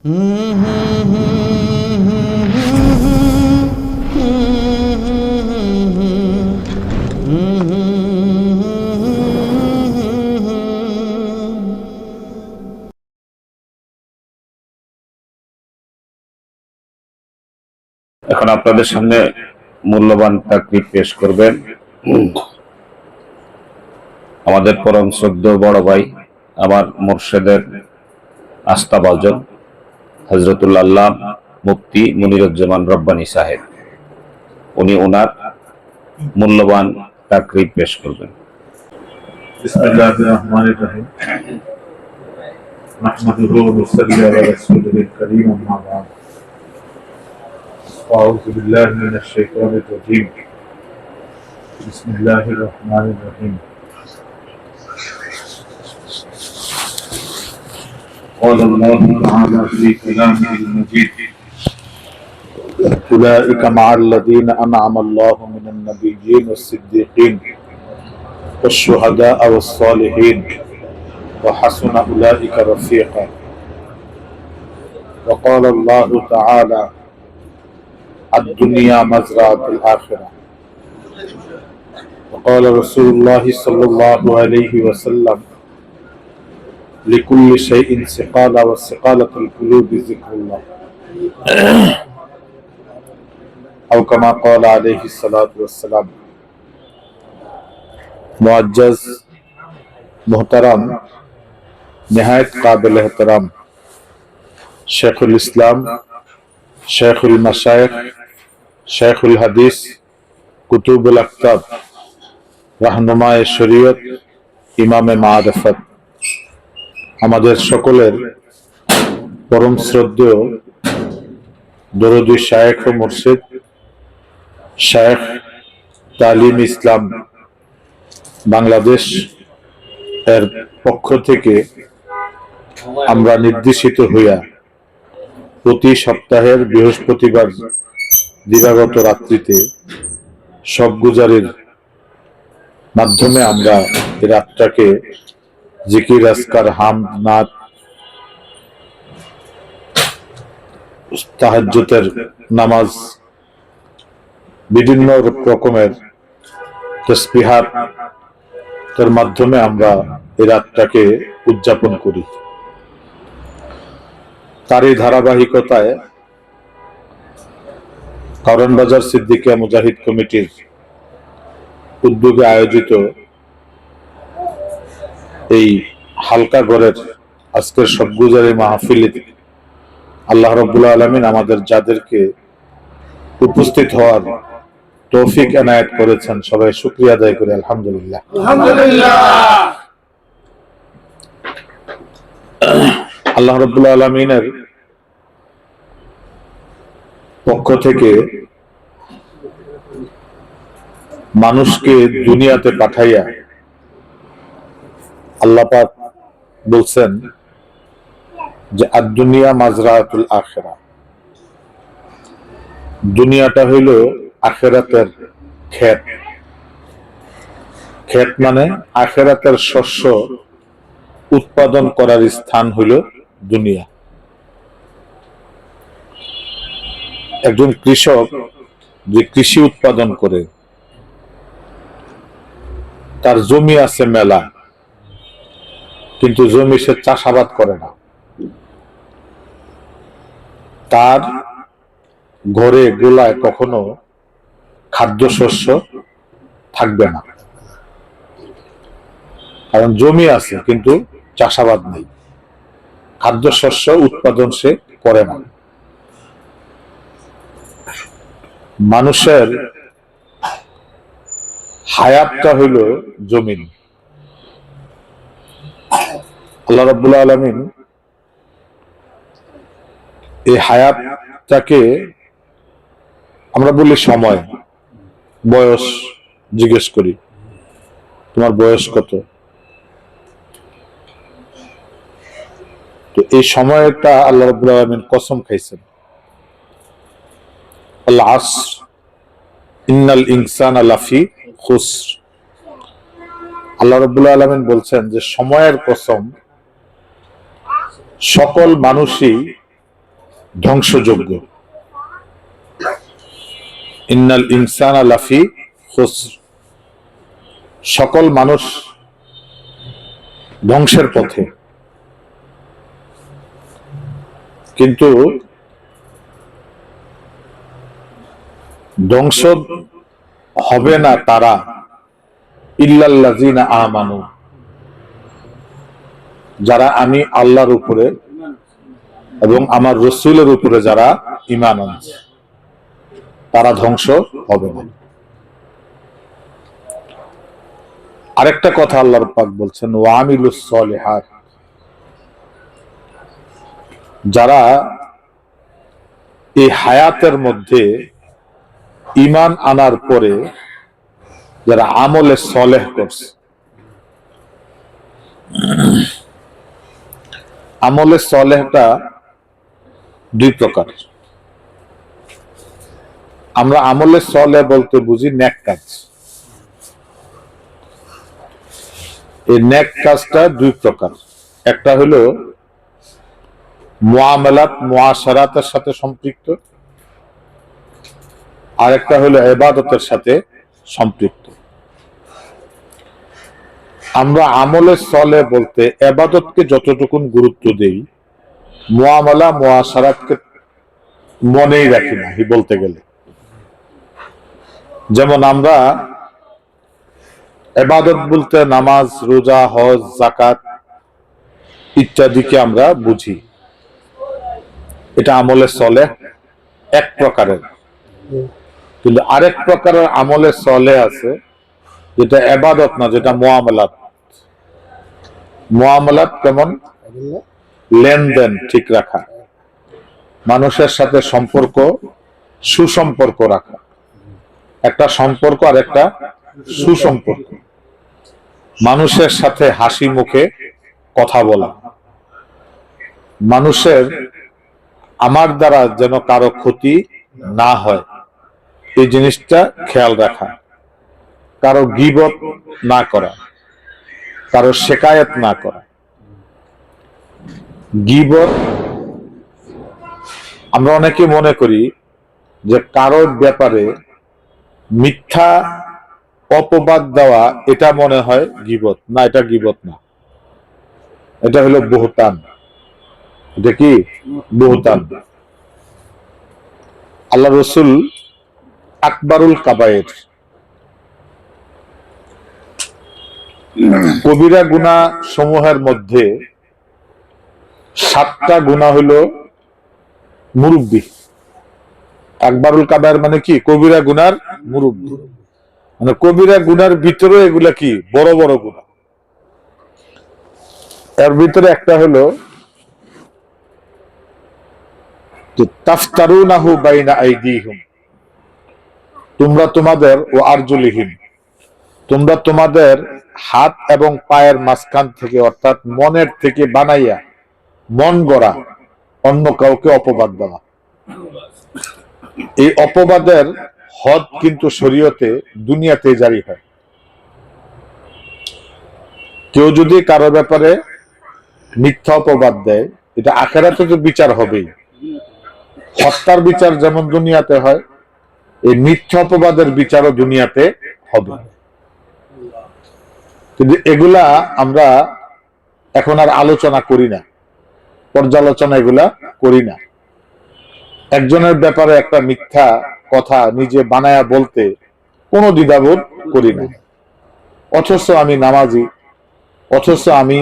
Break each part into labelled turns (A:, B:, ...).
A: এখন আপনাদের সামনে মূল্যবান তাকরীর পেশ করবেন আমাদের পরম শ্রদ্ধেয় বড় ভাই, আমার মুর্শিদের আস্থাভাজন হযরতুল্লাহ আল্লামা মুফতি মনিরুজ্জামান রব্বানী সাহেব। উনি ওনার মূল্যবান তাকরীর পেশ করবেন।
B: বিসমিল্লাহির রহমানির রহিম। নাহমাদুহু ওয়া নুসাল্লি আলা রাসূলিল কারীম, আম্মা বা'দ। আউযু বিল্লাহি মিনাশ শাইতানির রাজীম। বিসমিল্লাহির রহমানির রহিম। قال الله تعالى في كلامه المجيد: أولئك مع الذين أنعم الله من النبيين والصديقين والشهداء والصالحين وحسن أولئك رفيقا. وقال الله تعالى: الدنيا مزرعة الآخرة. وقال رسول الله صلى الله عليه وسلم: لكل شيء سقالة وسقالة القلوب ذكر الله. أو كما قال عليه الصلاة والسلام. मुअज्जज़ मोहतरम निहायत काबिल एहतराम शेखुल इस्लाम, शेखुल मशाइख, शेखुल हदीस, कुतुबुल अक्ताब, रहनुमाए शरीयत, इमामे मारिफत, আমাদের সকলের পরম শ্রদ্ধেয় দরদি শায়েখ ও মুর্শিদ শায়েখ তালিম ইসলাম বাংলাদেশ এর পক্ষ থেকে আমরা নির্দেশিত হইয়া প্রতি সপ্তাহের বৃহস্পতিবার দিবাগত রাত্রিতে শব গুজারির মাধ্যমে আমরা এই রাতটাকে জিকির, আজকার, হামদ, নাত, তাহাজ্জুদের নামাজ, বিভিন্ন রকমের তাসবিহাত এর মাধ্যমে আমরা এই রাতটাকে উদযাপন করি। তারই ধারাবাহিকতায় কারণ বাজার সিদ্দিকিয়া মুজাহিদ কমিটির উদ্যোগে আয়োজিত এই হালকা ঘরের আজকের সবগুজারি মাহফিলে আল্লাহ রাব্বুল আলামিন আমাদের যাদেরকে উপস্থিত হওয়ার তৌফিক এনায়েত করেছেন, সবাই শুকরিয়া আদায় করি আলহামদুলিল্লাহ। আল্লাহ রাব্বুল আলামিনের পক্ষ থেকে মানুষকে দুনিয়াতে পাঠাইয়া আল্লাহ পাক বলছেন যে আদ-দুনিয়া মাজরাতুল আখিরা, দুনিয়াটা হইল আখিরাতের ক্ষেত। ক্ষেত মানে আখিরাতের শস্য উৎপাদন করার স্থান হইল দুনিয়া। একজন কৃষক যে কৃষি উৎপাদন করে, তার জমি আছে মেলা, কিন্তু জমি সে চাষাবাদ করে না। তার ঘরে গোলায় কখনো খাদ্যশস্য থাকবে না, কারণ জমি আছে কিন্তু চাষাবাদ নেই, খাদ্যশস্য উৎপাদন সে করে না। মানুষের হায়াতটা হইল জমিন। আল্লাহ রাব্বুল আলামিন এই হায়াতটাকে আমরা বলি সময়, বয়স জিজ্ঞেস করি, তোমার বয়স কত? তো এই সময়টা আল্লাহ রাব্বুল আলামিন কসম খাইছেন, আল আসর ইন্নাল ইনসানা লাফি খুসর। আল্লাহ রাব্বুল আলামিন বলছেন যে সময়ের কসম, সকল মানুষই ধ্বংসযোগ্য। ইন্নাল ইনসানা লাফি খুসর, সকল মানুষ ধ্বংসের পথে। কিন্তু ধ্বংস হবে না তারা, ইল্লাল্লাযিনা আমানু, যারা আমি আল্লাহর উপরে এবং আমার রাসূলের উপরে যারা ঈমান আনছে, তারা ধ্বংস হবে না। আরেকটা কথা আল্লাহর পাক বলছেন, ওয়া আমিলুস সলিহাত, যারা এই হায়াতের মধ্যে ঈমান আনার পরে যারা আমলে সলেহ করছে। আমলে সলেহটা দুই প্রকার। আমরা আমলে সলেহ বলতে বুঝি নেক কাজ। এই নেক কাজটা দুই প্রকার। একটা হলো মুআমালাত মুআশারাতের সাথে সম্পৃক্ত, আর একটা হলো ইবাদতের সাথে সম্পৃক্ত। আমরা আমলে সলেহ বলতে ইবাদতকে যতটুকু গুরুত্ব দেই, মুআমালা মুআশারাতকে মনেই রাখি না বলতে গেলে। যেমন আমরা ইবাদত বলতে নামাজ, রোজা, হজ, যাকাত ইত্যাদিকে আমরা বুঝি, এটা আমলে সলেহ এক প্রকারের। কিন্তু আরেক প্রকারের আমলে সলেহ আছে যেটা ইবাদত না, যেটা মুআমালাত। মুআমালাত কেমন? লেনদেন ঠিক রাখা, মানুষের সাথে সম্পর্ক, সুসম্পর্ক রাখা। একটা সম্পর্ক আর একটা সুসম্পর্ক, মানুষের সাথে হাসি মুখে কথা বলা, মানুষের আমার দ্বারা যেন কারো ক্ষতি না হয় এই জিনিসটা খেয়াল রাখা, কারো গীবত না করা, কারো শিকায়েত না করা। গীবত আমরা অনেকে মনে করি যে কারোর ব্যাপারে মিথ্যা অপবাদ দেওয়া এটা মনে হয় গীবত। না, এটা গীবত না, এটা হলো বুহতান। এটা কি? বুহতান। আল্লাহ রসুল আকবারুল কাবায়ের, কবিরা গুনাহ সমূহের মধ্যে 7টা গুনাহ হলো মুরব্বি। আকবারুল কাবায়ের মানে কি? কবিরা গুনার মুরব্বি। মানে কবিরা গুনার ভিতরে এগুলা কি? বড় বড় গুনাহ। এর ভিতরে একটা হলো তাফতারুনাহু বাইনা আইদিহিম, তোমরা তোমাদের, ও আরজুলিহিম, তোমরা তোমাদের হাত এবং পায়ের মাঝখান থেকে, অর্থাৎ মনের থেকে বানাইয়া, মন গড়া অন্য কাউকে অপবাদ দেওয়া। এই অপবাদের হদ কিন্তু শরীয়তে দুনিয়াতে জারি হয়। কেউ যদি কারো ব্যাপারে মিথ্যা অপবাদ দেয়, এটা আখিরাতে তো বিচার হবেই। হত্যার বিচার যেমন দুনিয়াতে হয়, এই মিথ্যা অপবাদের বিচারও দুনিয়াতে হবে। কিন্তু এগুলা আমরা এখন আর আলোচনা করি না, পর্যালোচনা এগুলা করি না। একজনের ব্যাপারে একটা মিথ্যা কথা নিজে বানায়া বলতে কোনো দ্বিধাবোধ করি না। অথচ আমি নামাজি, অথচ আমি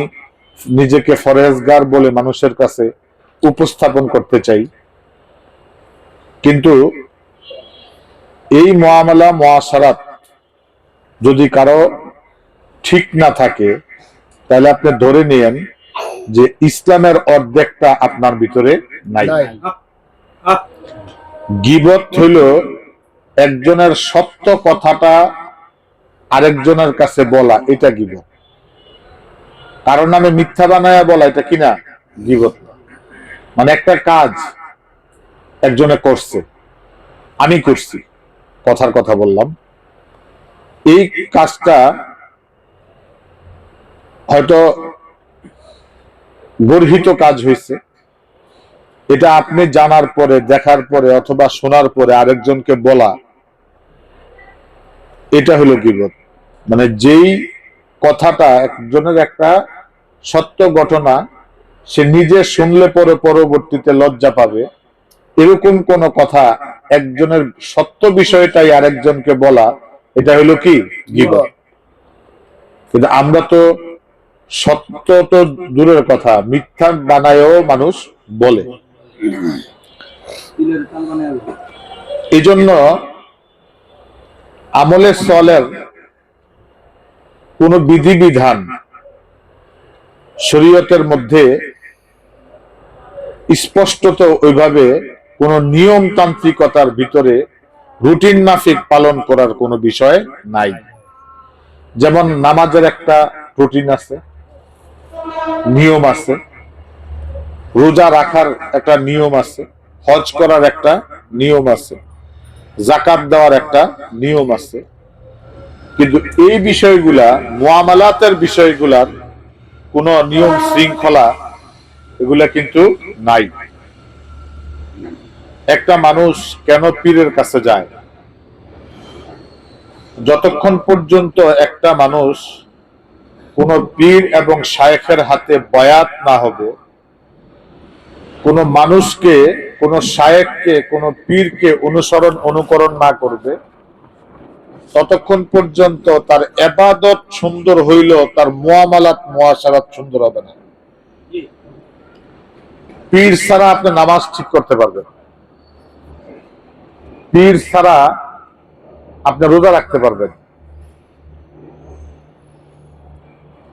B: নিজেকে ফরহেজগার বলে মানুষের কাছে উপস্থাপন করতে চাই। কিন্তু এই মুআমালা মুআশারাত যদি কারো ঠিক না থাকে, তাহলে আপনি ধরে নিয়েন যে ইসলামের অর্ধেকটা আপনার ভিতরে নাই। গীবত হইল একজনের সত্য কথাটা আরেকজনের কাছে বলা, এটা গীবত। কারণ নামে মিথ্যা বানায়া বলা, এটা কিনা গীবত। মানে একটা কাজ একজনে করছে, আমি করছি, কথার কথা বললাম, এই কাজটা হয়তো গর্হিত কাজ হয়েছে, এটা আপনি জানার পরে, দেখার পরে অথবা শোনার পরে আরেকজনকে বলা, এটা হলো গীবত। মানে যেই কথাটা একজনের একটা সত্য ঘটনা সে নিজে শুনলে পরে পরবর্তীতে লজ্জা পাবে, এরকম কোন কথা একজনের সত্য বিষয়টাই আরেকজনকে বলা, এটা হলো কি গীবত। কিন্তু আমরা তো সত্য তো দূরের কথা, মিথ্যা বানায়ও মানুষ বলে। এই জন্য আমলে সলের কোন বিধিবিধান শরীয়তের মধ্যে স্পষ্টত ওইভাবে কোন নিয়মতান্ত্রিকতার ভিতরে রুটিন মাফিক পালন করার কোনো বিষয় নাই। যেমন নামাজের একটা রুটিন আছে, নিয়ম আছে, রোজা রাখার একটা নিয়ম আছে, হজ করার একটা নিয়ম আছে, যাকাত দেওয়ার একটা নিয়ম আছে। কিন্তু এই বিষয়গুলা, মুআমালাতের বিষয়গুলার কোন নিয়ম শৃঙ্খলা এগুলা কিন্তু নাই। একটা মানুষ কেন পীরের কাছে যায়? যতক্ষণ পর্যন্ত একটা মানুষ কোন পীর এবং শায়েখের হাতে বয়াত না হবে, কোন মানুষকে, কোন শায়েখকে, কোন পীরকে অনুকরণ না করবে, ততক্ষণ পর্যন্ত তার ইবাদত সুন্দর হইলেও তার মুআমালাত মুআশারাত সুন্দর হবে না। পীর ছাড়া আপনি নামাজ ঠিক করতে পারবেন, পীর ছাড়া আপনি রোজা রাখতে পারবেন,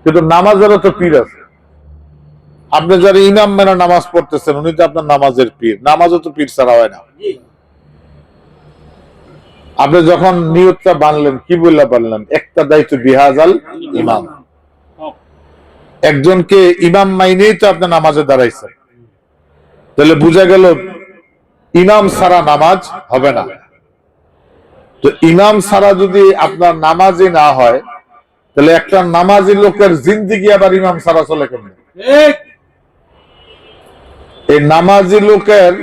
B: কিন্তু নামাজেরও তো পীর আছে। আপনি যারা ইমাম মেনে নামাজ পড়তেছেন উনি তো আপনার নামাজের পীর, নামাজও তো পীর ছাড়া হয় না। আপনি যখন নিয়তটা বানলেন কি বললা বানলেন, একটা দায়িত্ব বিহাজাল ইমাম, একজনকে ইমাম মাইনেই তো আপনি নামাজে দাঁড়াইছেন, তাহলে বোঝা গেল ইমাম ছাড়া নামাজ হবে না। তো ইমাম ছাড়া যদি আপনার নামাজই না হয়, তাহলে একটা নামাজি লোকের জিন্দিগি আবার ইমাম ছাড়া চলে কেমন? এই নামাজি লোকের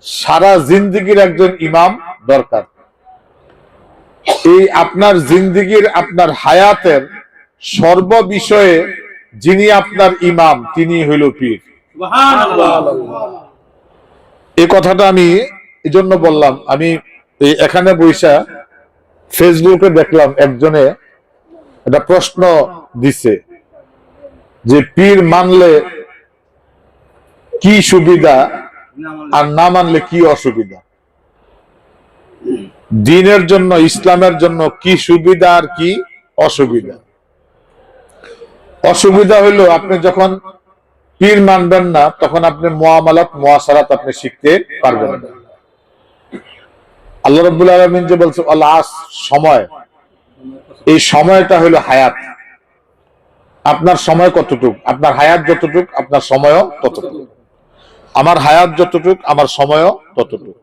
B: সারা জিন্দিগির একজন ইমাম দরকার। এই আপনার জিন্দিগির, আপনার হায়াতের সর্ববিষয়ে যিনি আপনার ইমাম তিনি হইল পীর। এই কথাটা আমি এই জন্য বললাম, আমি এখানে বইসা ফেসবুকে দেখলাম একজনে একটা প্রশ্ন দিছে যে পীর মানলে কি সুবিধা আর না মানলে কি অসুবিধা, দ্বীনের জন্য, ইসলামের জন্য কি সুবিধা আর কি অসুবিধা। অসুবিধা হইলো আপনি যখন পীর মানবেন না তখন আপনি মুআমালাত মুআশারাত আপনি শিখতে পারবেন না। আল্লাহ রাব্বুল আলামিন যে বলছে আল আস, সময়, এই সময়টা হলো হায়াত। আপনার সময় কতটুক, আপনার হায়াত যতটুক আপনার সময়ও ততটুক, আমার হায়াত যতটুক আমার সময়ও ততটুক,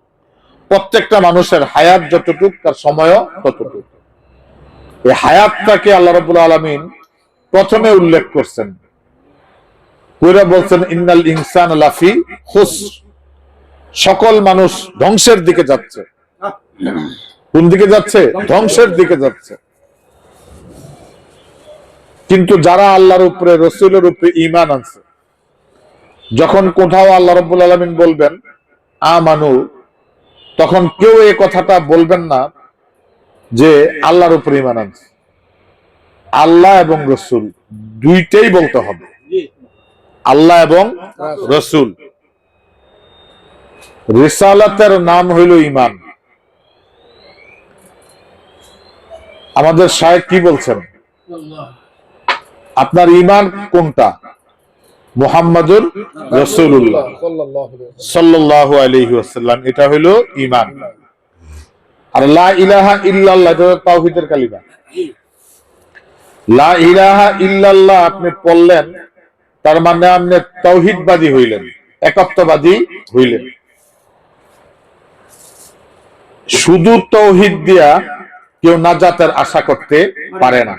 B: প্রত্যেকটা মানুষের হায়াত যতটুক তার সময়ও ততটুক। এই হায়াতটাকে আল্লাহ রাব্বুল আলামিন প্রথমে উল্লেখ করছেন, পুরা বলছেন ইন্নাল ইনসান লাফি খুসর, সকল মানুষ ধ্বংসের দিকে যাচ্ছে। কোন দিকে যাচ্ছে? ধ্বংসের দিকে যাচ্ছে। কিন্তু যারা আল্লাহর উপরে, রাসূলের উপরে ঈমান আনছে, যখন কোথাও আল্লাহ রাব্বুল আলামিন বলবেন আমানু, তখন কেউ এই কথাটা বলবেন না যে আল্লাহর উপরে ঈমান আনছে। আল্লাহ এবং রাসূল দুইটাই বলতে হবে, আল্লাহ এবং রাসূল। রিসালাতের নাম হইল ঈমান। আমাদের শায়েখ কি বলছেন? আপনার ঈমান কোনটা? মুহাম্মাদুর রাসূলুল্লাহ সাল্লাল্লাহু আলাইহি ওয়াসাল্লাম, এটা হইল ঈমান। আর লা ইলাহা ইল্লাল্লাহ এটা তাওহীদের কালিমা। লা ইলাহা ইল্লাল্লাহ আপনি পড়লেন, তার মানে আপনি তাওহীদবাদী হইলেন, একত্ববাদী হইলেন। শুধু তাওহীদ দিয়া কেউ নাজাতের আশা করতে পারে না।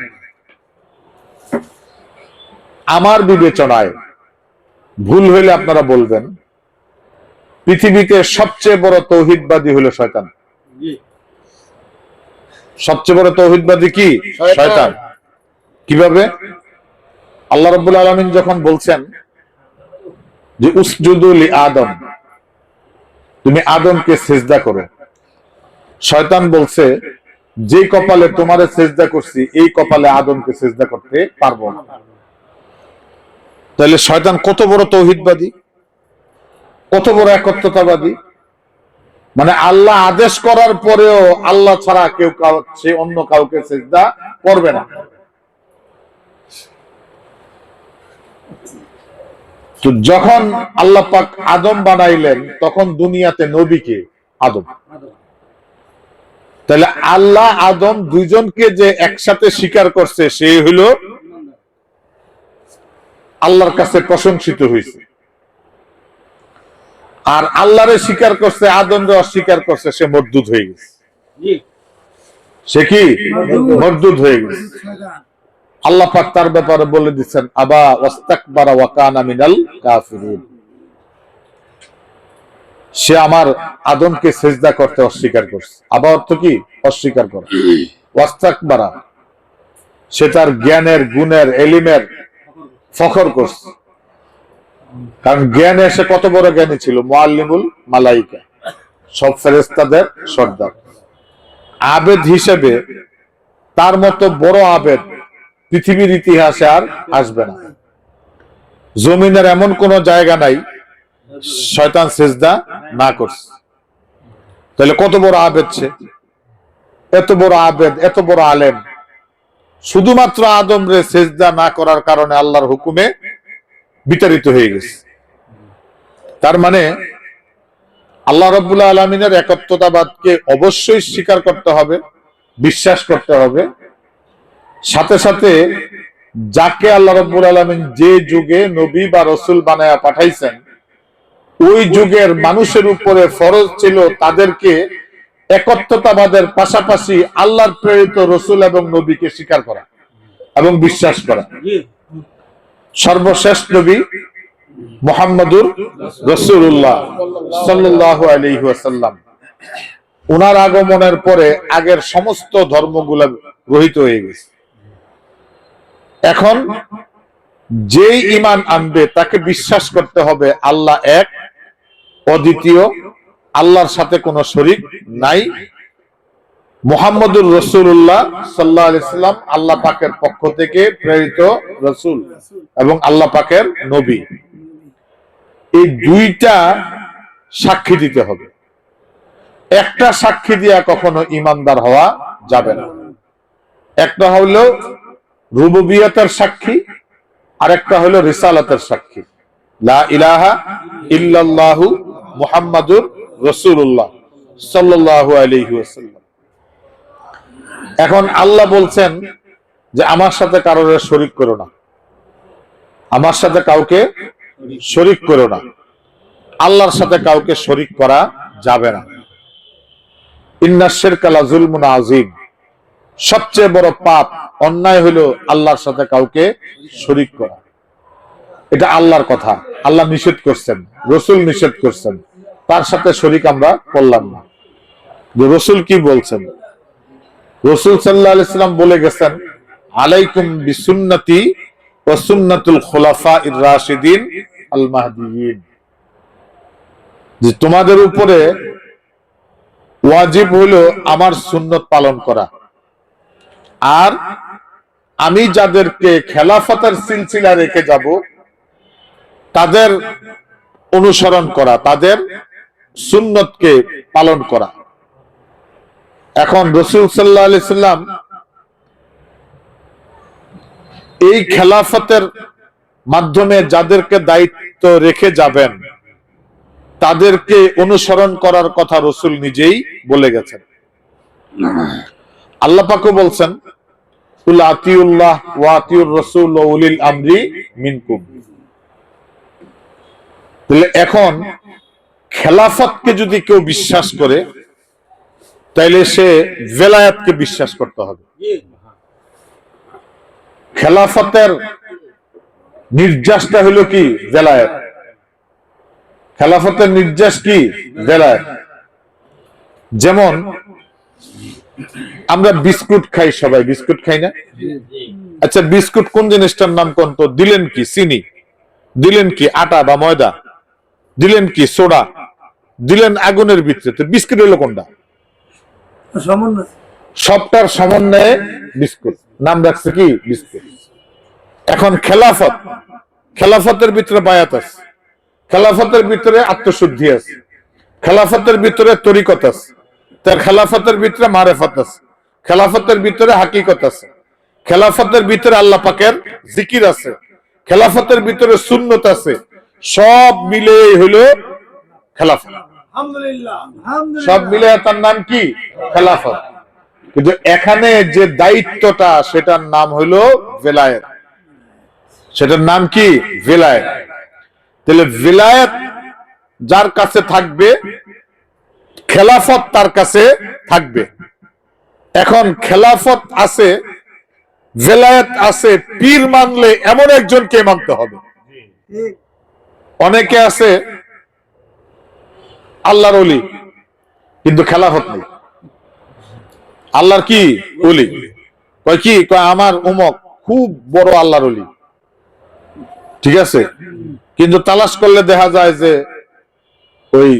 B: আমার বিবেচনায় ভুল হইলে আপনারা বলবেন, পৃথিবীতে সবচেয়ে বড় তৌহিদবাদী হলো শয়তান। সবচেয়ে বড় তৌহিদবাদী কি? শয়তান। কিভাবে? আল্লাহ রাব্বুল আলামিন যখন বলছেন যে উসজুদু লি আদম, তুমি আদমকে সিজদা করো, শয়তান বলছে যে কপালে তোমারে সিজদা করছি এই কপালে আদমকে সিজদা করতে পারবো না। তাহলে শয়তান কত বড় তৌহিদবাদী, কত বড় একত্বতাবাদী। মানে আল্লাহ আদেশ করার পরেও আল্লাহ ছাড়া কেউ সে অন্য কাউকে সিজদা করবে না। তো যখন আল্লাহ পাক আদম বানাইলেন তখন দুনিয়াতে নবীকে আদম। তাহলে আল্লাহ আদম দুইজনকে যে একসাথে স্বীকার করছে সে হইল আল্লাহর কাছে প্রশংসিত হয়েছে। আর আল্লাহরে স্বীকার করছে, আদমরে অস্বীকার করছে, সে মরদুদ হয়ে গেছে। সে কি? মরদুদ হয়ে গেছে। আল্লাহ পাক তার ব্যাপারে বলে দিচ্ছেন আবা ওয়াস্তাকবারা ওয়া কানা মিনাল কাফিরিন। সে আমার আদমকে সিজদা করতে অস্বীকার করছে। আবা অর্থ কি? অস্বীকার করে। ওয়াস্তাকবারা, সে তার জ্ঞানের, গুণের, এলিমের ফখর করছে। কারণ জ্ঞানে সে কত বড় জ্ঞানী ছিল, মুআল্লিমুল মালাইকা, সব ফেরেশতাদের সর্দার। আবেদ হিসেবে তার মতো বড় আবেদ পৃথিবীর ইতিহাসে আর আসবে না। জমিনের এমন কোন জায়গা নাই শয়তান সিজদা না করছে। তাহলে কত বড় আবেদ সে, এত বড় আবেদ, এত বড় আলেম, শুধুমাত্র আদম রে সিজদা না করার কারণে আল্লাহর হুকুমে বিতাড়িত হয়ে গেছে। তার মানে আল্লাহ রাব্বুল আলামিনের একত্বতাবাদকে অবশ্যই স্বীকার করতে হবে, বিশ্বাস করতে হবে। সাথে সাথে যাকে আল্লাহ রাব্বুল আলামিন যে যুগে নবী বা রাসূল বানায়া পাঠাইছেন ওই যুগের মানুষের উপরে ফরজ ছিল তাদেরকে একত্বতাবাদের পাশাপাশি আল্লাহর প্রেরিত রাসূল এবং নবীকে স্বীকার করা এবং বিশ্বাস করা। সর্বশেষ নবী মুহাম্মদুর রাসূলুল্লাহ সাল্লাল্লাহু আলাইহি ওয়াসাল্লাম, ওনার আগমনের পরে আগের সমস্ত ধর্মগুলো রহিত হয়ে গেছে। এখন যেই ঈমান আনবে তাকে বিশ্বাস করতে হবে আল্লাহ এক, অদ্বিতীয়, আল্লাহর সাথে কোনো শরীক নাই। মুহাম্মদুর রাসূলুল্লাহ সাল্লাল্লাহু আলাইহি সাল্লাম আল্লাহ পাকের পক্ষ থেকে প্রেরিত রাসূল এবং আল্লাহ পাকের নবী। এই দুইটা সাক্ষী দিতে হবে। একটা সাক্ষী দিয়া কখনো ঈমানদার হওয়া যাবে না। একটা হলো রুবুবিয়তের সাক্ষী, আর একটা হলো রিসালাতের সাক্ষী। লা ইলাহা ইল্লাল্লাহু মুহাম্মাদুর রাসূলুল্লাহ সাল্লাল্লাহু আলাইহি ওয়াসাল্লাম। এখন আল্লাহ বলছেন যে আমার সাথে কারোর শরীক করো না, আমার সাথে কাউকে শরীক করো না। আল্লাহর সাথে কাউকে শরীক করা যাবে না। ইন্নাশ শিরকা লাযুলমুন আযীম, সবচেয়ে বড় পাপ, অন্যায় হলো আল্লাহর সাথে কাউকে শরীক করা। এটা আল্লাহর কথা, আল্লাহ নিষেধ করছেন, রাসূল নিষেধ করছেন, তার সাথে শরীক আমরা করলাম না। রাসূল কি বলছেন? রাসূল সাল্লাল্লাহু আলাইহি সাল্লাম বলে গেছেন আলাইকুম বিসুন্নতি ওয়া সুন্নাতুল খুলাফাইর রাশিদিন আল মাহদিয়িন, যে তোমাদের উপরে ওয়াজিব হলো আমার সুন্নত পালন করা, আর আমি যাদেরকে খেলাফতের সিলসিলা রেখে যাব তাদের অনুসরণ করা, তাদের সুন্নতকে পালন করা। এখন রাসূল সাল্লাল্লাহু আলাইহি সাল্লাম এই খেলাফতের মাধ্যমে যাদেরকে দায়িত্ব রেখে যাবেন তাদেরকে অনুসরণ করার কথা রাসূল নিজেই বলে গেছেন। আল্লাহ পাকও বলছেন কুল আতিউল্লাহ ওয়া আতিউর রাসূল ওয়া উলিল আমরি মিনকুম। তাহলে এখন খেলাফতকে যদি কেউ বিশ্বাস করে তাইলে সে ভেলায়াতকে বিশ্বাস করতে হবে। খেলাফতের নির্যাসটা হলো কি? ভেলায়াত। খেলাফতের নির্যাস কি? বেলায়েত। যেমন আমরা বিস্কুট খাই, সবাই বিস্কুট খাই না? আচ্ছা, বিস্কুট কোন জিনিসটার নাম কোন তো? দিলেন কি চিনি, দিলেন কি আটা বা ময়দা, দিলেন কি সোডা, দিলেন আগুনের ভিতরে, তো বিস্কুট হলো কোনটা? সবটার সমন্বয়ে বিস্কুট, নাম রাখছে কি? বিস্কুট। এখন খেলাফত, খেলাফতের ভিতরে বায়াত আছে, খেলাফতের ভিতরে আত্মশুদ্ধি আছে, খেলাফতের ভিতরে তরিকত আছে, তার খেলাফতের ভিতরে মারেফত আছে, খেলাফতের ভিতরে হাকিকত আছে, খেলাফতের ভিতরে আল্লাহ পাকের জিকির আছে, খেলাফতের ভিতরে সুন্নত আছে, সব মিলে হইল খেলাফত। সব মিলে তার নাম কি? খেলাফত। কিন্তু এখানে যে দায়িত্বটা, সেটার নাম হইল ভেলায়েত। সেটার নাম কি? ভেলায়েত। তাহলে ভেলায়েত যার কাছে থাকবে, খেলাফত তার কাছে থাকবে। এখন খেলাফত আছে, ভেলায়েত আছে, পীর মানলে এমন একজনকে মানতে হবে। অনেকে আছে আল্লাহর ওলি, কিন্তু খেলাফত নেই। আল্লাহর কি? ওলি। কয় কি? কয় আমার উমক খুব বড় আল্লাহর ওলি, ঠিক আছে, কিন্তু তালাশ করলে দেখা যায় যে ওই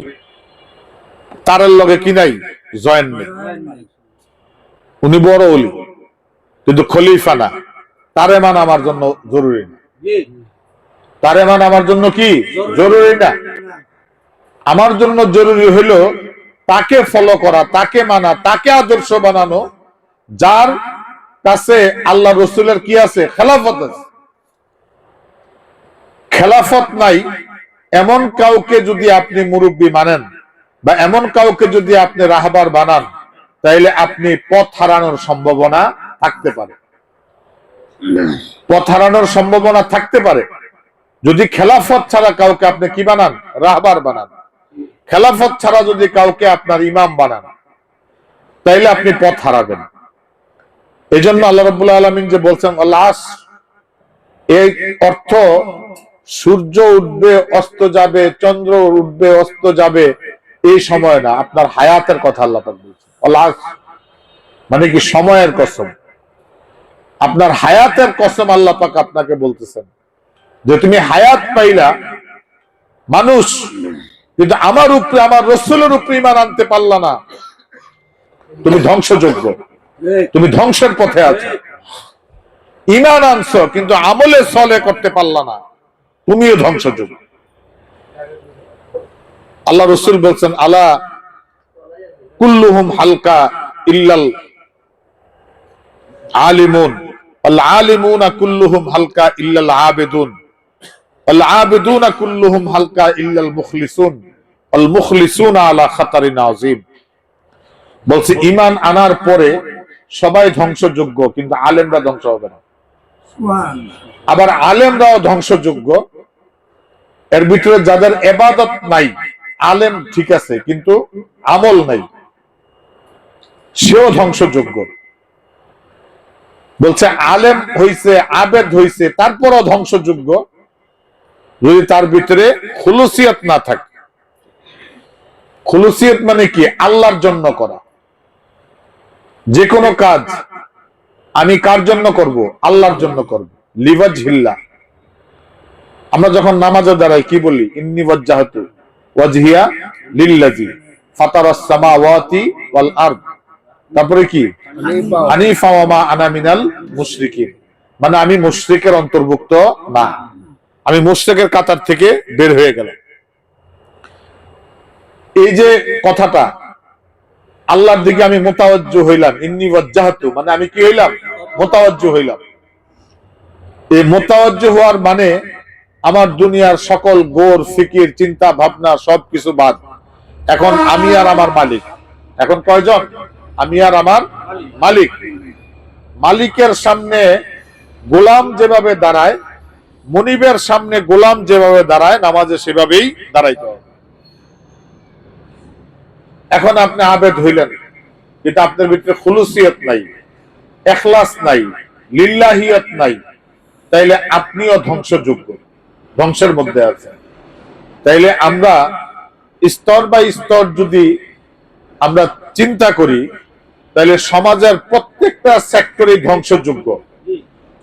B: তারের লগে কি নাই? জয়েন নেই। উনি বড় ওলি কিন্তু খলিফা না। তারে মান আমার জন্য জরুরি না। তারে মান আমার জন্য কি জরুরি না? আমার জন্য জরুরি হলো তাকে ফলো করা, তাকে মানা, তাকে আদর্শ বানানো, যার কাছে আল্লাহ রসুলের কি আছে? খেলাফত আছে। খেলাফত নাই এমন কাউকে যদি আপনি মুরব্বী মানেন, বা এমন কাউকে যদি আপনি রাহবার বানান, তাইলে আপনি পথ হারানোর সম্ভাবনা থাকতে পারে। পথ হারানোর সম্ভাবনা থাকতে পারে যদি খেলাফত ছাড়া কাউকে আপনি কি বানান? রাহবার বানান। খেলাফত ছাড়া যদি কাউকে আপনার ইমাম বানান, তাইলে আপনি পথ হারাবেন। এই জন্য আল্লাহ রাব্বুল আলামিন যে বলছেন আল্লাহ, এই অর্থ সূর্য উঠবে অস্ত যাবে, চন্দ্র উঠবে অস্ত যাবে, এই সময় না, আপনার হায়াতের কথা আল্লাহ পাক বলছেন। আল্লাহ মানে কি? সময়ের কসম, আপনার হায়াতের কসম আল্লাহ পাক আপনাকে বলতেছেন যে তুমি হায়াত পাইলা মানুষ, কিন্তু আমার উপরে, আমার রসুলের উপরে ঈমান আনতে পারলা না, তুমি ধ্বংসযোগ্য, তুমি ধ্বংসের পথে আছো। ঈমান আনছো কিন্তু আমলে সলে করতে পারলা না, তুমিও ধ্বংসযোগ্য। আল্লাহ রসুল বলছেন আলা কুল্লুহুম হালকা ইল্লাল আলিমুন, আল আলিমুনা কুল্লুহুম হালকা ইল্লাল আবিদুন, আল আবিদুনা কুল্লুহুম হালকা ইল্লাল মুখলিসুন, আল মুখলিসুনা আলা খাতারিন আযীম। বলছে ঈমান আনার পরে সবাই ধ্বংসযোগ্য, কিন্তু আলেমরা ধ্বংস হবে না। আবার আলেমরাও ধ্বংসযোগ্য, এর ভিতরে যাদের ইবাদত নাই, আলেম ঠিক আছে কিন্তু আমল নাই, সেও ধ্বংসযোগ্য। বলছে আলেম হইছে, আবেদ হইছে, তারপরও ধ্বংসযোগ্য যদি তার ভিতরে খুলুসিয়ত না থাকে। খুলুসিয়ত মানে কি? আল্লাহর জন্য করা। যে কোনো কাজ আমি কার জন্য করব? আল্লাহর জন্য করব, লিওয়াজহিল্লাহ। আমরা যখন নামাজে দাঁড়াই কি বলি? ইন্নী ওয়াজ্জাহতু ওয়াজহিয়া লিল্লাযী ফাতারাস সামাওয়াতি ওয়াল আরদ। তারপরে কি? হানিফা ওয়া মা আনা মিনাল মুশরিকিন, মানে আমি মুশরিকের অন্তর্ভুক্ত না, আমি মুশরিকের কাতার থেকে বের হয়ে গেলাম। এই যে কথাটা, আল্লাহর দিকে আমি মুতাওয়াজ্জু হইলাম, ইন্নী ওয়াজ্জাহতু মানে আমি কি হইলাম? মুতাওয়াজ্জু হইলাম। এই মুতাওয়াজ্জু হওয়ার মানে আমার দুনিয়ার সকল গোর ফিকির, চিন্তা ভাবনা সবকিছু বাদ। এখন আমি আর আমার মালিক। এখন কয়জন? আমি আর আমার মালিক। মালিকের সামনে গোলাম যেভাবে দাঁড়ায়, মুনিবের সামনে গোলাম যেভাবে দাঁড়ায়, নামাজে সেভাবেই দাঁড়াইতে হবে। এখন আপনি আবেদ হইলেন, কিন্তু আপনার ভিতরে খুলুসিয়ত নাই, ইখলাস নাই, লিল্লাহিয়ত নাই, তাইলে আপনিও ধ্বংসযোগ্য, ধ্বংসের মধ্যে আছেন। তাইলে আমরা স্তর বাই স্তর যদি আমরা চিন্তা করি, তাহলে সমাজের প্রত্যেকটা সেক্টরই ধ্বংসযোগ্য,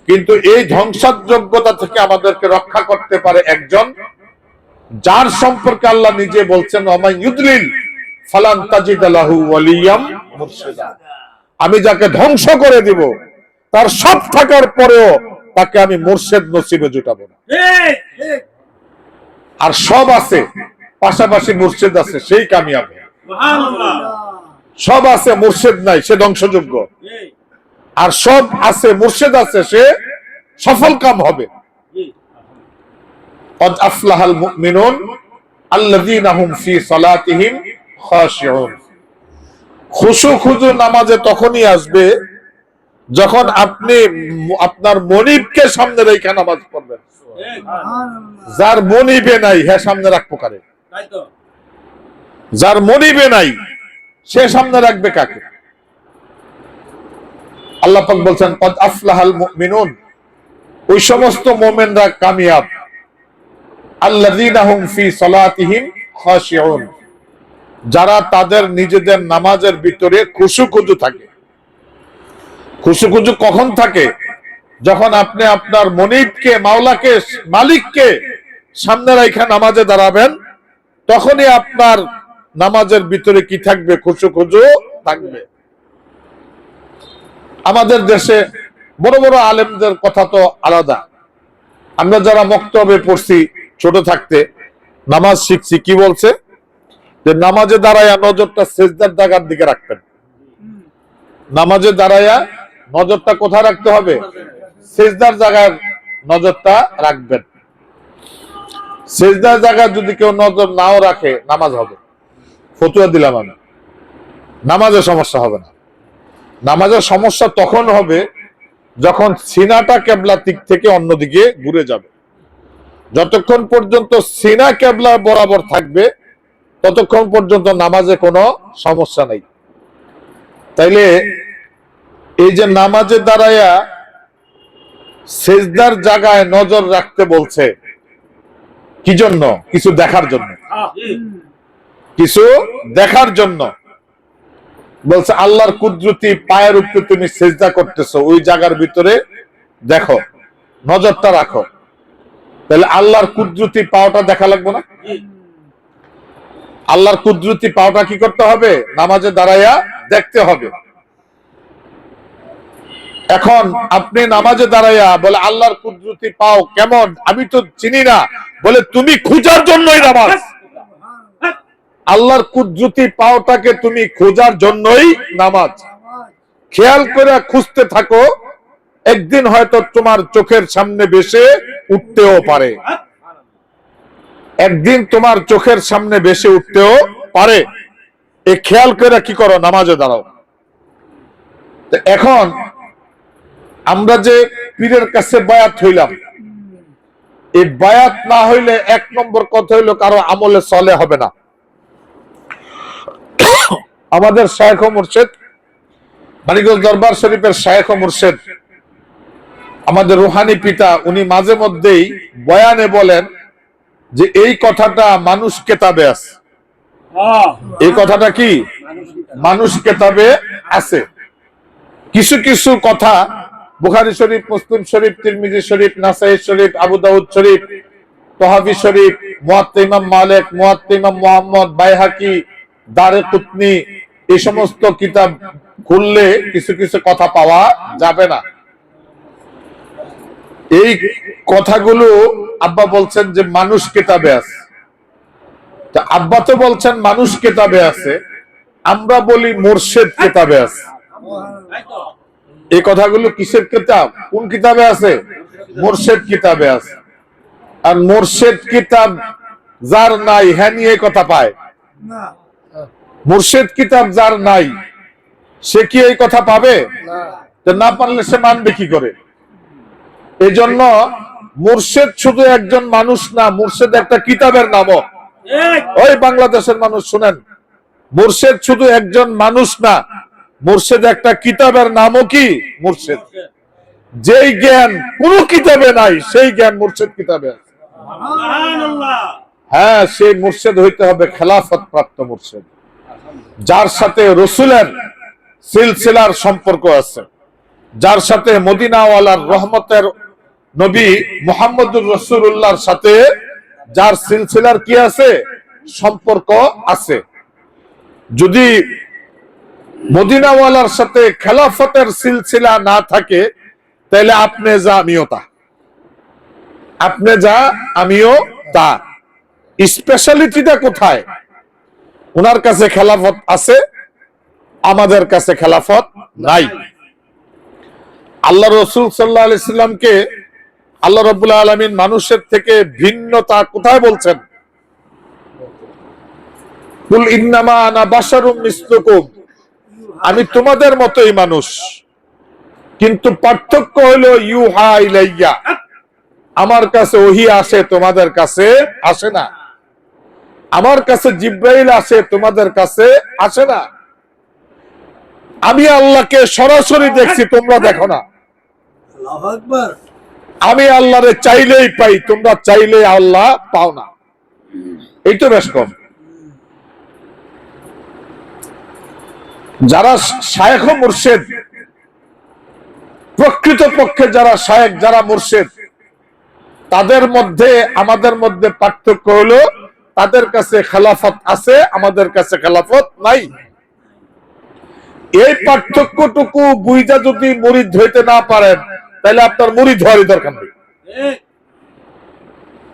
B: কিন্তু এই ধ্বংসযোগ্যতা থেকে আমাদেরকে রক্ষা করতে পারে একজন, যার সম্পর্কে আল্লাহ নিজে বলছেন ওয়ামান ইউদলিল ফালান তাজিদ লাহু ওয়ালিয়াম মুরশিদা। আমি যাকে ধ্বংস করে দিব তার সব থাকার পরেও তাকে আমি মুর্শিদ নসিবে জুটাবো না। আর সব আছে, পাশাপাশি মুর্শিদ আছে, সেই কামিয়াব। সব আছে মুর্শিদ নাই, সে ধ্বংসযোগ্য। আর সব আছে মুর্শিদ আছে, সে সফল কাম হবে। قد أفلح المؤمنون الذين هم في صلاتهم خاشعون। খুশু খুজু নামাজে তখনই আসবে যখন আপনি আপনার মনিবকে সামনে রেখে নামাজ পড়বেন। যার মনিবে নাই হ্যাঁ সামনে রাখবো কারে? যার মনিবে নাই সে সামনে রাখবে কাকে? আল্লাহ পাক বলছেন কদ আফলাহাল মুমিনুন, ওই সমস্ত মুমিনরা কামিয়াব, আল্লাযীনা হুম ফি সালাতিহিম খাশিউন, যারা তাদের নিজেদের নামাজের ভিতরে খুশুখুজু থাকে। খুশুখুজু কখন থাকে? যখন আপনি আপনার মনিবকে, মাওলাকে, মালিককে সামনে রাখা নামাজে দাঁড়াবেন, তখনই আপনার নামাজের ভিতরে কি থাকবে? খুশুখুজু থাকবে। আমাদের দেশে বড় বড় আলেমদের কথা তো আলাদা। আমরা যারা মক্তবে পড়ছি ছোট থাকতে, নামাজ শিখছি, কি বলছে? যে নামাজে দাঁড়ায়া নজরটা সেজদার জায়গার দিকে রাখবেন। নামাজে দাঁড়ায়া নজরটা কোথায় রাখতে হবে? সেজদার জায়গায় নজরটা রাখবেন। সেজদার জায়গায় যদি কেউ নজর নাও রাখে নামাজ হবে। ফতুয়া দিলাম আমি, নামাজে সমস্যা হবে না। নামাজের সমস্যা তখন হবে যখন সিনাটা কেবলা দিক থেকে অন্যদিকে ঘুরে যাবে। যতক্ষণ পর্যন্ত সিনা কেবলা বরাবর থাকবে ততক্ষণ পর্যন্ত নামাজে কোনো সমস্যা নেই। তাইলে এই যে নামাজে দাঁড়ায়া সেজদার জায়গায় নজর রাখতে বলছে, কি জন্য? কিছু দেখার জন্য। কিছু দেখার জন্য বলছে। আল্লাহর কুদরতি পায়ের উপরে তুমি সেজদা করতেছো, ওই জায়গার ভিতরে দেখো, নজরটা রাখো। তাহলে আল্লাহর কুদরতি পাওয়াটা দেখা লাগবে না? আল্লাহর কুদরতি পাওয়াটা কি করতে হবে? নামাজে দাঁড়াইয়া দেখতে হবে। এখন আপনি নামাজে দাঁড়াইয়া বলে আল্লাহর কুদরতি পাও কেমন, আমি তো চিনি না, বলে তুমি খোঁজার জন্যই নামাজ। আল্লাহর কুদরতি পাওটাকে তুমি খোঁজার জন্যই নামাজ। খেয়াল করে খুঁজতে থাকো, একদিন হয়তো তোমার চোখের সামনে ভেসে উঠতেও পারে। একদিন তোমার চোখের সামনে ভেসে উঠতেও পারে। এই খেয়াল করে কি করো? নামাজে দাঁড়াও। এখন আমরা যে পীরের কাছে বায়াত হইলাম, এই বায়াত না হইলে এক নম্বর কথা হইলো কারো আমলে চলে হবে না। আমাদের শায়েখ ও মুর্শিদ, মানিকগঞ্জ দরবার শরীফের শায়েখ ও মুর্শিদ, আমাদের রুহানি পিতা, উনি মাঝে মধ্যেই বয়ানে বলেন যে এই কথাটা মানুষ কেতাবে আছে। এই কথাটা কি? মানুষ কেতাবে আছে। কিছু কিছু কথা বুখারী শরীফ, মুসলিম শরীফ, তিরমিজি শরীফ, নাসাই শরীফ, আবু দাউদ শরীফ, তহাবি শরীফ, মুয়াত্তা ইমাম মালিক, মুয়াত্তা ইমাম মুহাম্মদ, বাইহাকি, দারকুতনি, এই সমস্ত কিতাব খুললে কিছু কিছু কথা পাওয়া যাবে না। এই কথাগুলো আব্বা বলছেন যে মানুষ কিতাবে আছে। তা আব্বা তো বলছেন মানুষ কিতাবে আছে, আমরা বলি মুর্শিদ কিতাবে আছে। এই কথাগুলো কিসের কিতাব? কোন কিতাবে আছে? মুর্শিদ কিতাবে আছে। আর মুর্শিদ কিতাব যার নাই হ্যাঁ নিয়ে কথা পায় না। মুর্শিদ কিতাব যার নাই সে কি এই কথা পাবে? না পারলে সে মানবে কি করে? এই জন্য মুর্শিদ শুধু একজন মানুষ না, মুর্শিদ একটা কিতাবের নামও। ওই বাংলাদেশের মানুষ শুনেন, মুর্শিদ শুধু একজন মানুষ না, মুর্শিদ একটা কিতাবের নামও। কি মুর্শিদ? যেই জ্ঞান কোন কিতাবে নাই সেই জ্ঞান মুর্শিদ কিতাবে আছে। হ্যাঁ, সেই মুর্শেদ হইতে হবে খেলাফত প্রাপ্ত মুর্শেদ, যার সাথে রসুলের সিলসিলার সম্পর্ক আছে, যার সাথে মদিনাওয়ালার রহমতের নবী মুহাম্মদুর রাসূলুল্লাহর সাথে যার সিলসিলার কি আছে, সম্পর্ক আছে। যদি মদিনাওয়ালার সাথে খেলাফতের সিলসিলা না থাকে, তাহলে আপনি যা আমিও তা, আপনি যা আমিও তা। স্পেশালিটিটা কোথায়? ওনার কাছে খেলাফত আছে, আমাদের কাছে খেলাফত নাই। আল্লাহ রসুল সাল্লাল্লাহু আলাইহি সাল্লামকে আল্লাহ রাব্বুল আলামিন মানুষের থেকে ভিন্নতা কোথায় বলছেন? কুল ইন্নামা আনা বাশারুম মিসলুকুম, আমি তোমাদের মতোই মানুষ, কিন্তু পার্থক্য হলো ইউহা ইলাইয়া, আমার কাছে ওহী আসে, তোমাদের কাছে আসে না। আমার কাছে জিবরাইল আসে, তোমাদের কাছে আসে না। আমি আল্লাহকে সরাসরি দেখছি, তোমরা দেখো না।
C: আল্লাহু আকবার।
B: আমি আল্লাহরে চাইলেই পাই, তোমরা চাইলে আল্লাহ পাও না। এই তো বেশ কম। যারা শায়েখ ও মুর্শেদ, প্রকৃত পক্ষে যারা শায়েখ, যারা মুর্শেদ, তাদের মধ্যে আমাদের মধ্যে পার্থক্য হলো তাদের কাছে খেলাফত আছে, আমাদের কাছে খেলাফত নাই। এই পার্থক্যটুকু বুঝা যদি মুরিদ হইতে না পারেন, তাহলে আপনার মুরিদ হওয়ারই দরকার নেই।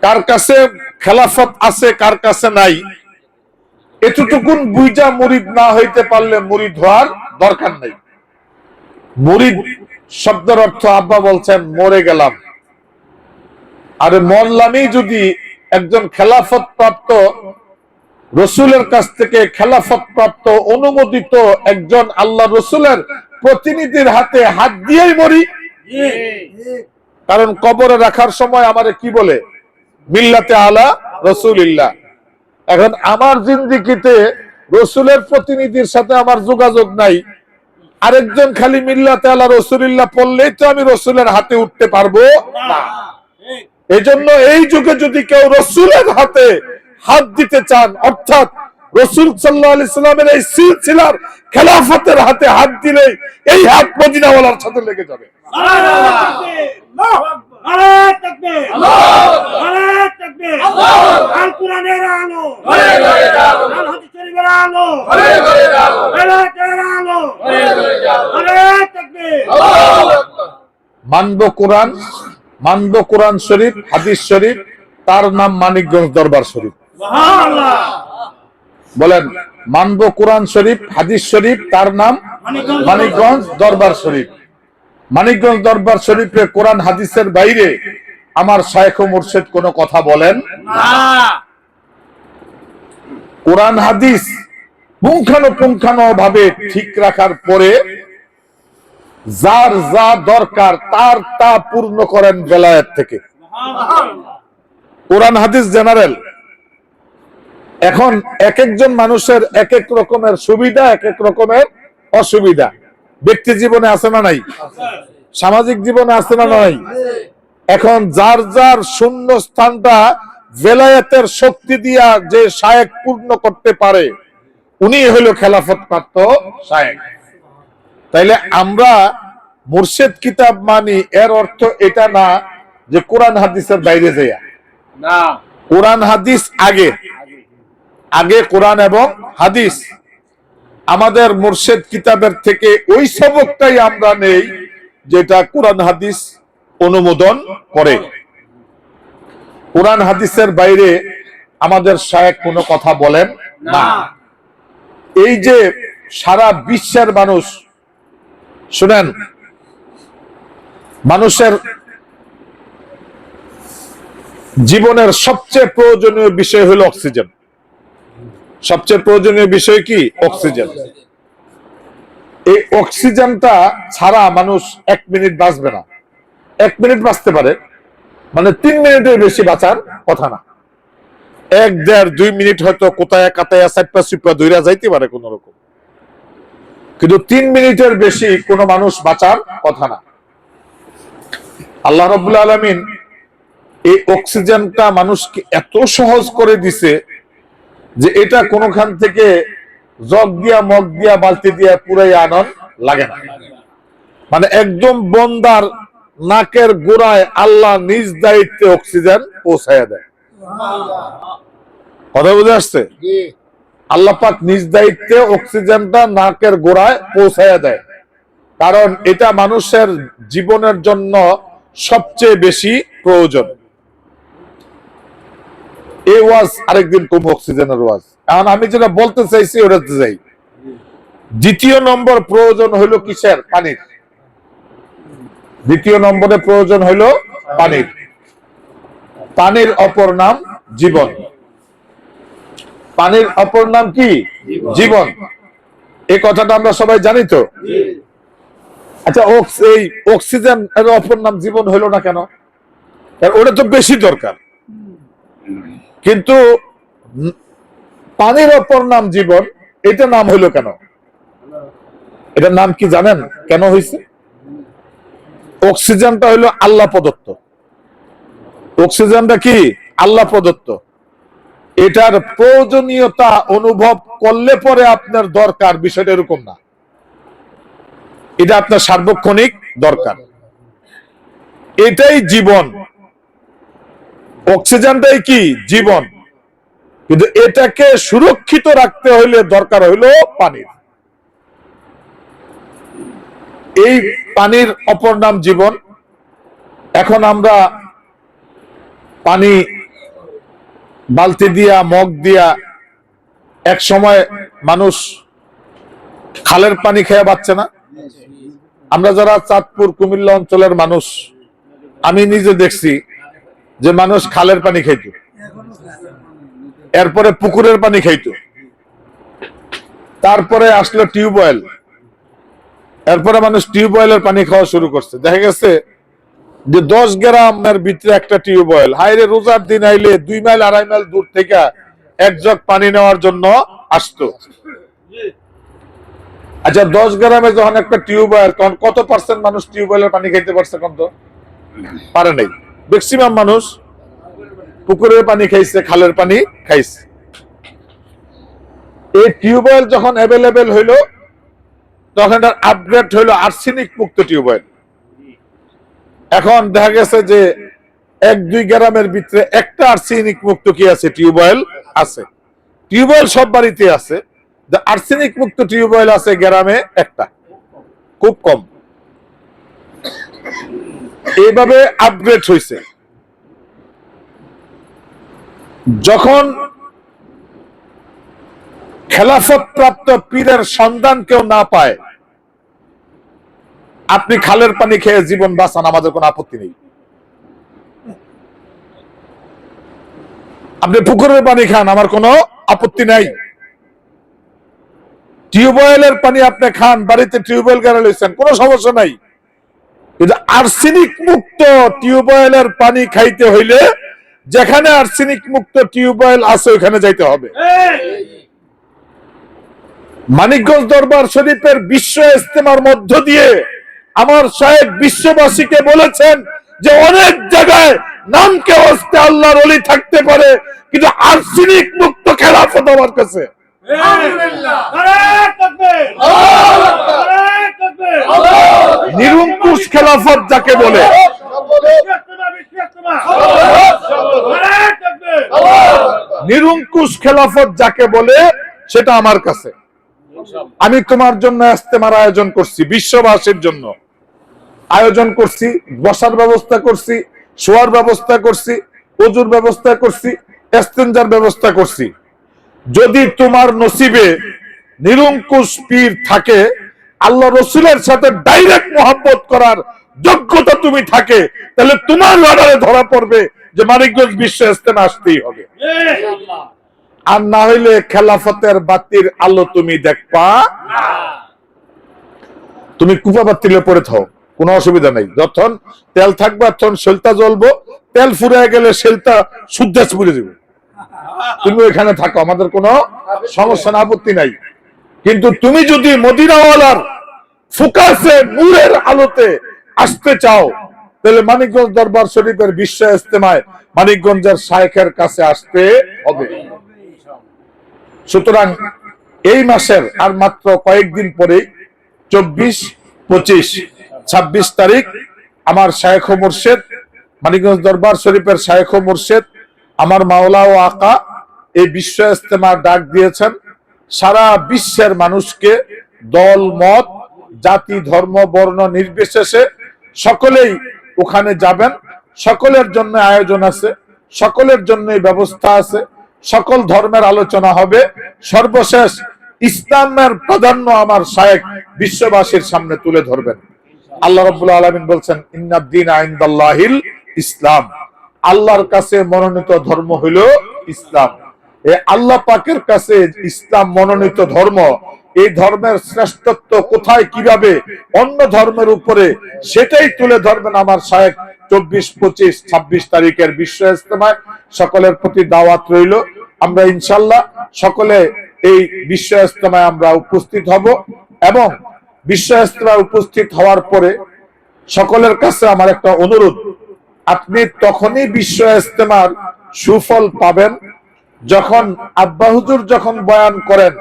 B: কার কাছে খেলাফত আছে, কার কাছে নাই, এতটুকুন বুঝা মুরিদ না হইতে পারলে মুরিদ হওয়ার দরকার নেই। মুরিদ শব্দের অর্থ আব্বা বলছেন মরে গেলাম। আরে মরলামই যদি একজন খেলাফত প্রাপ্ত রসুলের কাছ থেকে খেলাফত প্রাপ্ত অনুমোদিত একজন আল্লাহ রসুলের প্রতিনিধির হাতে হাত দিয়েই মরি। কারণ কবরে রাখার সময় আমারে কি বলে? মিল্লাতে আলা রসুলিল্লাহ। এখন আমার জিন্দিগিতে রসুলের প্রতিনিধির সাথে আমার যোগাযোগ নাই, আরেকজন খালি মিল্লাতে আলা রসুলিল্লাহ পড়লেই তো আমি রসুলের হাতে উঠতে পারবো না। এই জন্য এই যুগে যদি কেউ রসুলের হাতে হাত দিতে চান, অর্থাৎ রসুল সাল্লাল্লাহু আলাইহি সাল্লামের এই সিলসিলার খেলাফতের হাতে হাত দিলে এই হাত মদিনাওয়ালার সাথে লেগে যাবে। মানব কোরআন, মানব কোরআন শরীফ, হাদিস শরীফ, তার নাম মানিকগঞ্জ দরবার শরীফ। বলেন, মানব কোরআন শরীফ, হাদিস শরীফ, তার নাম মানিকগঞ্জ দরবার শরীফ। মানিকগঞ্জ দরবার শরীফে কোরআন হাদিসের বাইরে আমার শায়েখ ও মুর্শিদ কোনো কথা বলেন না। কোরআন হাদিস পুঙ্খানুপুঙ্খানু ভাবে ঠিক রাখার পরে যার যা দরকার তার তা পূর্ণ করেন বেলায়েত থেকে। কোরআন হাদিস জেনারেল। এখন এক একজন মানুষের এক এক রকমের সুবিধা, এক এক রকমের অসুবিধা। ব্যক্তি জীবনে আছে না নাই? সামাজিক জীবনে আছে না নাই? এখন যার যার শূন্য স্থানটা বেলায়েতের শক্তি দিয়া যে শায়েখ পূর্ণ করতে পারে, উনি হলো খেলাফত প্রাপ্ত শায়েখ। তাইলে আমরা মুর্শিদ কিতাব মানি, এর অর্থ এটা না যে কোরআন হাদিসের বাইরে যাইয়া না। কোরআন হাদিস আগে, আগে কোরআন এবং হাদিস। আমাদের মুর্শিদ কিতাবের থেকে ওই সবকটাই আমরা নেই যেটা কোরআন হাদিস অনুমোদন করে। কোরআন হাদিসের বাইরে আমাদের শায়েখ কোনো কথা বলেন না। এই যে সারা বিশ্বের মানুষ, শুনেন, মানুষের জীবনের সবচেয়ে প্রয়োজনীয় বিষয় হলো অক্সিজেন। সবচেয়ে প্রয়োজনীয় বিষয় কি? অক্সিজেন। এই অক্সিজেনটা ছাড়া মানুষ 1 মিনিট বাঁচবে না। 1 মিনিট বাঁচতে পারে, মানে 3 মিনিটের বেশি বাঁচার কথা না। 1, 1.5, 2 মিনিট হয়তো কোথায় কাতায় চাপা চুপা দৌড়া যাইতে পারে কোন রকম, কিন্তু 3 মিনিটের বেশি কোনো মানুষ বাঁচার কথা না। আল্লাহ রাব্বুল আলামিন এই অক্সিজেনটা মানুষকে এত সহজ করে দিছে যে এটা কোনখান থেকে জগ দিয়া মগ দিয়া বালতি দিয়া পুরাই আনন লাগে না। মানে একদম বন্দার নাকের গোড়ায় আল্লাহ নিজ দায়িত্বে অক্সিজেন পৌঁছাইয়া দেয়। কথা বুঝে আসছে? আল্লাহ পাক নিজ দায়িত্বে অক্সিজেনটা নাকের গোড়ায় পৌঁছাইয়া দেয়, কারণ এটা মানুষের জীবনের জন্য সবচেয়ে বেশি প্রয়োজন। এই ওয়াজ আরেকদিন কম, অক্সিজেনের ওয়াজ। এখন আমি যেটা বলতে চাইছি ওটাতে যাই। দ্বিতীয় নম্বর প্রয়োজন হইল কিসের? পানির। দ্বিতীয় নম্বরে প্রয়োজন হইল পানির। পানির অপর নাম জীবন। পানির অপর নাম কি? জীবন। এই কথাটা আমরা সবাই জানি তো। আচ্ছা, এই অক্সিজেন এর অপর নাম জীবন হইল না কেন? ওটা তো বেশি দরকার, কিন্তু পানির অপর নাম জীবন, এটা নাম হইল কেন? এটার নাম কি জানেন কেন হয়েছে? অক্সিজেনটা হইল আল্লাহ প্রদত্ত। অক্সিজেনটা কি? আল্লাহ প্রদত্ত। এটার প্রয়োজনীয়তা অনুভব করলে পরে আপনার দরকার, বিষয়টা এরকম না। এটা আপনার সার্বক্ষণিক দরকার। এটাই জীবন। অক্সিজেনটাই কি? জীবন। কিন্তু এটাকে সুরক্ষিত রাখতে হইলে দরকার হইল পানির। এই পানির অপর নাম জীবন। এখন আমরা পানি বালতি দিয়া মগ দিয়া, এক সময় মানুষ খালের পানি খেয়ে বাঁচছে না? আমরা যারা চাঁদপুর কুমিল্লা অঞ্চলের মানুষ, আমি নিজে দেখছি যে মানুষ খালের পানি খাইত, এরপরে পুকুরের পানি খাইত, তারপরে আসলো টিউবওয়েল, এরপরে মানুষ টিউবওয়েলের পানি খাওয়া শুরু করছে। দেখা গেছে যে 10 গ্রামের ভিতরে একটা টিউবওয়েল। হাইরে রোজার দিন আইলে 2 মাইল 2.5 মাইল দূর থেকে এক জগ পানি নেওয়ার জন্য আসতো। আচ্ছা, 10 গ্রামে যখন একটা টিউবওয়েল, তখন কত পার্সেন্ট মানুষ টিউবওয়েলের পানি খাইতে পারছে? কত পারে নাই। ম্যাক্সিমাম মানুষ পুকুরের পানি খাইছে, খালের পানি খাইছে। এই টিউবওয়েল যখন অ্যাভেলেবেল হইলো, তখন তার আপগ্রেড হইলো আর্সেনিক মুক্ত টিউবওয়েল। এখন দেখা গেছে যে 1-2 গ্রামের ভিতরে একটা আর্সেনিক মুক্ত কি আছে? টিউবওয়েল আছে। টিউবওয়েল সব বাড়িতে আছে, আর্সেনিক মুক্ত টিউবওয়েল আছে গ্রামে একটা, খুব কম। এইভাবে আপগ্রেড হয়েছে। যখন খেলাফত প্রাপ্ত পীরের সন্ধান কেউ না পায়, আপনি খালের পানি খেয়ে জীবন বাঁচান, আমাদের কোনো আপত্তি নেই। আপনি পুকুরের পানি খান, আমার কোনো আপত্তি নাই। টিউবওয়েলের পানি আপনি খান, বাড়িতে টিউবওয়েল গাড়া লইছেন, কোনো সমস্যা নাই। কিন্তু আর্সেনিক মুক্ত টিউবওয়েলের পানি খাইতে হইলে যেখানে আর্সেনিক মুক্ত টিউবওয়েল আছে ওখানে যাইতে হবে। মানিকগঞ্জ দরবার শরীফের বিশ্ব ইজতেমার মধ্য দিয়ে আমার সাহেব বিশ্ববাসীকে বলেছেন যে অনেক জায়গায় নাম কে হস্তে আল্লাহর ওলি থাকতে পারে, কিন্তু আর্সেনিক মুক্ত খেলাফত আমার কাছে। নিরঙ্কুশ খেলাফত যাকে বলে, নিরঙ্কুশ খেলাফত যাকে বলে, সেটা আমার কাছে। আমি তোমার জন্য ইজতেমার আয়োজন করছি, বিশ্ববাসীর জন্য আয়োজন করছি, বসার ব্যবস্থা করছি, শোয়ার ব্যবস্থা করছি, ওযুর ব্যবস্থা করছি, ইস্তেনজার ব্যবস্থা করছি। যদি তোমার নসিবে নিরঙ্কুশ পীর থাকে, আল্লাহ রসুলের সাথে ডাইরেক্ট মোহাব্বত করার যোগ্যতা তুমি থাকে, তাহলে তোমার রাডারে ধরা পড়বে যে মানিকগঞ্জ বিশ্ব ইজতেমা আসতেই হবে। আর না হইলে খেলাফতের বাতির আলো তুমি দেখবা। তুমি কুপা বাতিলে পড়ে থাও, কোনো অসুবিধা নেই। যখন তেল থাকবে তখন সেলতা জ্বলবো, তেল ফুরিয়ে গেলে সেলতা সুদ্দাস পুড়ে যাবে। তুমি ওইখানে থাকো, আমাদের কোনো সমস্যা না, আপত্তি নাই। কিন্তু তুমি যদি মদিনাওয়ালার ফোকাসে নূরের আলোতে আসতে চাও, তাহলে মানিকগঞ্জ দরবার শরীফের বিশ্ব ইজতেমায় মানিকগঞ্জের শায়েখের কাছে আসতে হবে। সুতরাং এই মাসের আর মাত্র কয়েকদিন পরে 24, 25, 26 তারিখ আমার শায়েখ ও মুর্শিদ, মানিকগঞ্জ দরবার শরীফের শায়েখ ও মুর্শিদ, আমার মাওলা ও আকা এই বিশ্ব ইজতেমার ডাক দিয়েছেন। সারা বিশ্বের মানুষকে দল মত জাতি ধর্ম বর্ণ নির্বিশেষে সকলেই ওখানে যাবেন। সকলের জন্য আয়োজন আছে, সকলের জন্য ব্যবস্থা আছে, সকল ধর্মের আলোচনা হবে। সর্বশেষ ইসলামের প্রাধান্য আমার শায়েখ বিশ্ববাসীর সামনে তুলে ধরবেন। আল্লাহ রাব্বুল আলামিন বলছেন, ইন্নাদ-দীনা ইনদাল্লাহিল ইসলাম, আল্লাহর কাছে মনোনীত ধর্ম হলো ইসলাম। এই আল্লাহ পাকের কাছে ইসলাম মনোনীত ধর্ম। এই ধর্মের শ্রেষ্ঠত্ব কোথায়, কিভাবে অন্য ধর্মের উপরে, সেটাই তুলে ধরবেন আমার শায়েখ 24, 25, 26 তারিখের বিশ্ব ইজতেমায়। সকলের প্রতি দাওয়াত রইল। আমরা ইনশাআল্লাহ সকলে এই বিশ্ব ইজতেমায় আমরা উপস্থিত হব এবং বিশ্ব ইজতেমায় উপস্থিত হওয়ার পরে সকলের কাছে আমার একটা অনুরোধ, আপনি তখনই বিশ্ব ইজতেমার সুফল পাবেন যখন আব্বা হুজুর যখন বয়ান করেন,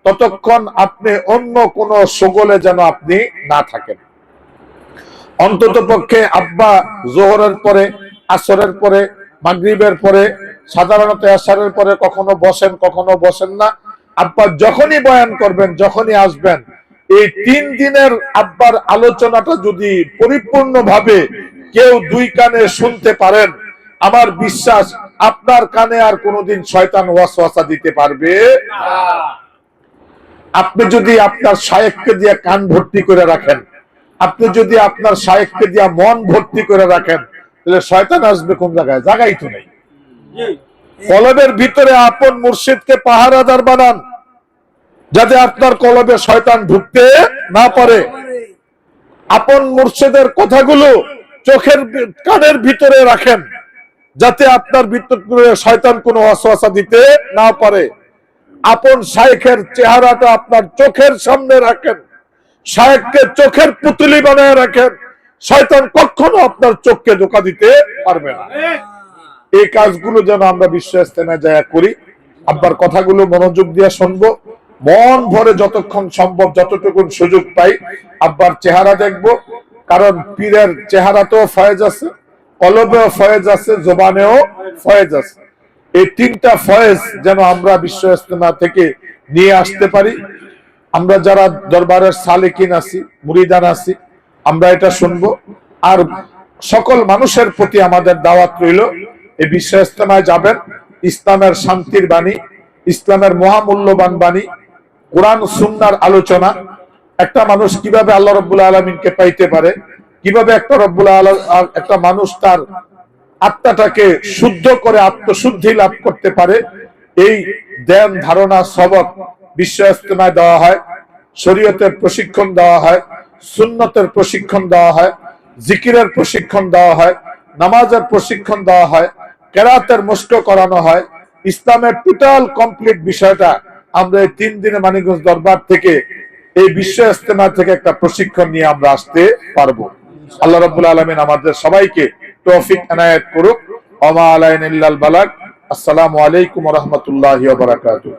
B: ততক্ষণ আপনি অন্য কোন শোগলে যেন আপনি না থাকেন। অন্তত পক্ষে আব্বা জোহরের পরে, আসরের পরে, মাগরিবের পরে, সাধারণত এশারের পরে কখনো বসেন কখনো বসেন না। আব্বা যখনই বয়ান করবেন, যখনই আসবেন, এই 3 দিনের আব্বার আলোচনাটা যদি পরিপূর্ণভাবে কেউ 2 কানে শুনতে পারেন, আমার বিশ্বাস আপনার কানে আর কোনোদিন শয়তান ওয়াসওয়াসা দিতে পারবে না। আপনি যদি আপনার শায়েখকে দিয়ে কান ভর্তি করে রাখেন, আপনি যদি আপনার শায়েখকে দিয়ে মন ভর্তি করে রাখেন, তাহলে শয়তান আসবে কোন জায়গায়? জায়গাই তো নেই। কলবের ভিতরে আপন মুর্শিদকে পাহারাদার বানান, যাতে আপনার কলবে শয়তান ঢুকতে না পারে। আপন মুর্শিদের কথাগুলো চোখের কানের ভিতরে রাখেন, যাতে আপনার ভিতরে শয়তান কোনো ওয়াসওয়াসা দিতে না পারে। আপন শায়েখের চেহারাটা আপনার চোখের সামনে রাখেন, শায়েখকে চোখের পুতুলি বানায় রাখেন, শয়তান কখনো আপনার চোখকে ধোঁকা দিতে পারবে না। এই কাজগুলো যেন আমরা বিশ্ব ইজতেমায় যায় করি। আব্বার কথাগুলো মনোযোগ দিয়ে শুনবো, মন ভরে যতক্ষণ সম্ভব যতটুকু সুযোগ পাই আব্বার চেহারা দেখব। কারণ পীরের চেহারাতেও ফয়েজ আছে, কলবেও ফয়েজ আছে, জবানেও ফয়েজ আছে। এই 3টা ফয়েজ যেন আমরা বিশ্ব ইজতেমা থেকে নিয়ে আসতে পারি। আমরা যারা দরবারের সালেকিন আছি, মুরিদান আছি, আমরা এটা শুনবো। আর সকল মানুষের প্রতি আমাদের দাওয়াত রইল, এই বিশ্ব ইজতেমায় যাবেন। ইসলামের শান্তির বাণী, ইসলামের মহামূল্যবান বাণী, কোরআন সুন্নাহর আলোচনা, একটা মানুষ কিভাবে আল্লাহ রাব্বুল আলামিনকে পাইতে পারে, কিভাবে একটা মানুষ তার আত্মাটাকে শুদ্ধ করে আত্মশুদ্ধি লাভ করতে পারে, এই জ্ঞান ধারণা সবক বিশ্ব ইজতেমায় দেওয়া হয়। শরীয়তের প্রশিক্ষণ দেওয়া হয়, সুন্নতের প্রশিক্ষণ দেওয়া হয়, জিকিরের প্রশিক্ষণ দেওয়া হয়, নামাজের প্রশিক্ষণ দেওয়া হয়, কেরাতের মস্ক করানো হয়। ইসলামের টোটাল কমপ্লিট বিষয়টা আমরা এই 3 দিনে মানিকগঞ্জ দরবার থেকে, এই বিশ্ব ইজতেমা থেকে একটা প্রশিক্ষণ নিয়ে আমরা আসতে পারবো। আল্লাহ রাব্বুল আলামিন আমাদের সবাইকে তৌফিক এনায়েত করুক। ওয়া মা আলাইনা ইল্লাল বালাগ। আসসালামু আলাইকুম ওয়া রাহমাতুল্লাহি ওয়া বারাকাতুহু।